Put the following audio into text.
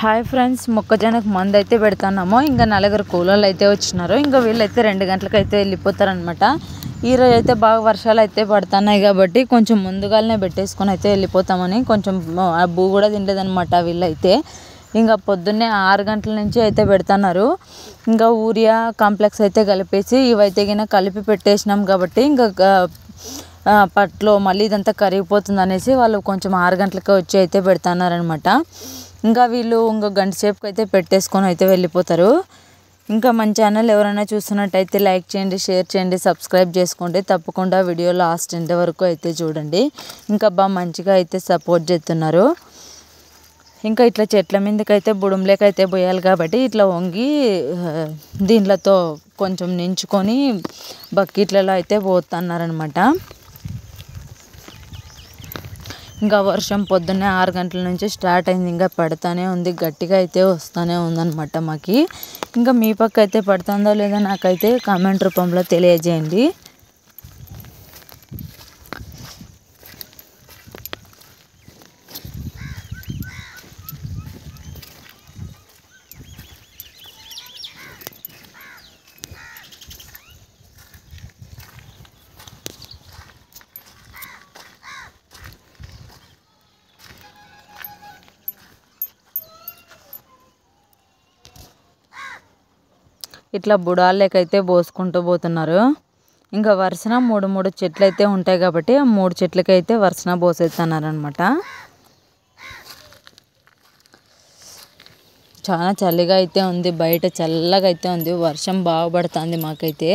Hi friends, మొక్కజొన్నకు మందు అయితే పెడుతున్నాము. ఇంకా నలుగురు కూలోళ్ళు అయితే వచ్చినారు. ఇంకా వీళ్ళైతే 2 గంటలకు అయితే వెళ్ళిపోతారనమాట. ఈరోజు అయితే బాగా వర్షాలు అయితే పడుతున్నాయి కాబట్టి కొంచెం ముందుగానే పెట్టేసుకొని అయితే వెళ్ళిపోతామని కొంచెం భూ కూడా తినలేదనమాట వీళ్ళైతే. ఇంకా పొద్దున్నే 6 గంటల నుంచి అయితే పెడుతున్నారు. ఇంకా యూరియా కాంప్లెక్స్ అయితే కలిపేసి ఇవైతే గిన కలిపి పెట్టేసినాం కాబట్టి ఇంకా పట్లో మళ్ళీ ఇదంతా కరిగిపోతుంది అనేసి వాళ్ళు కొంచెం 6 గంటలకే వచ్చి అయితే పెడుతున్నారనమాట. ఇంకా వీళ్ళు ఇంకో గంట సేపుకి అయితే పెట్టేసుకొని అయితే వెళ్ళిపోతారు. ఇంకా మన ఛానల్ ఎవరైనా చూస్తున్నట్టయితే లైక్ చేయండి, షేర్ చేయండి, సబ్స్క్రైబ్ చేసుకోండి. తప్పకుండా వీడియో లాస్ట్ ఎండ్ వరకు అయితే చూడండి. ఇంకా మంచిగా అయితే సపోర్ట్ చేస్తున్నారు. ఇంకా ఇట్లా చెట్ల మీదకైతే బుడంలేకైతే పోయాలి కాబట్టి ఇట్లా వంగి దీంట్లతో కొంచెం నించుకొని బకెట్లలో అయితే పోతున్నారనమాట. ఇంకా వర్షం పొద్దున్నే 6 గంటల నుంచి స్టార్ట్ అయింది. ఇంకా పడుతూనే ఉంది, గట్టిగా అయితే వస్తూనే ఉందన్నమాట మాకి. ఇంకా మీ పక్క అయితే పడుతుందో లేదో నాకైతే కామెంట్ రూపంలో తెలియజేయండి. ఇట్లా బుడాలకైతే పోసుకుంటూ పోతున్నారు. ఇంకా వరుసన 3 చెట్లు అయితే ఉంటాయి కాబట్టి ఆ 3 చెట్లకైతే వరుసన పోసేస్తున్నారనమాట. చాలా చలిగా అయితే ఉంది, బయట చల్లగా అయితే ఉంది. వర్షం బాగా పడుతుంది మాకైతే.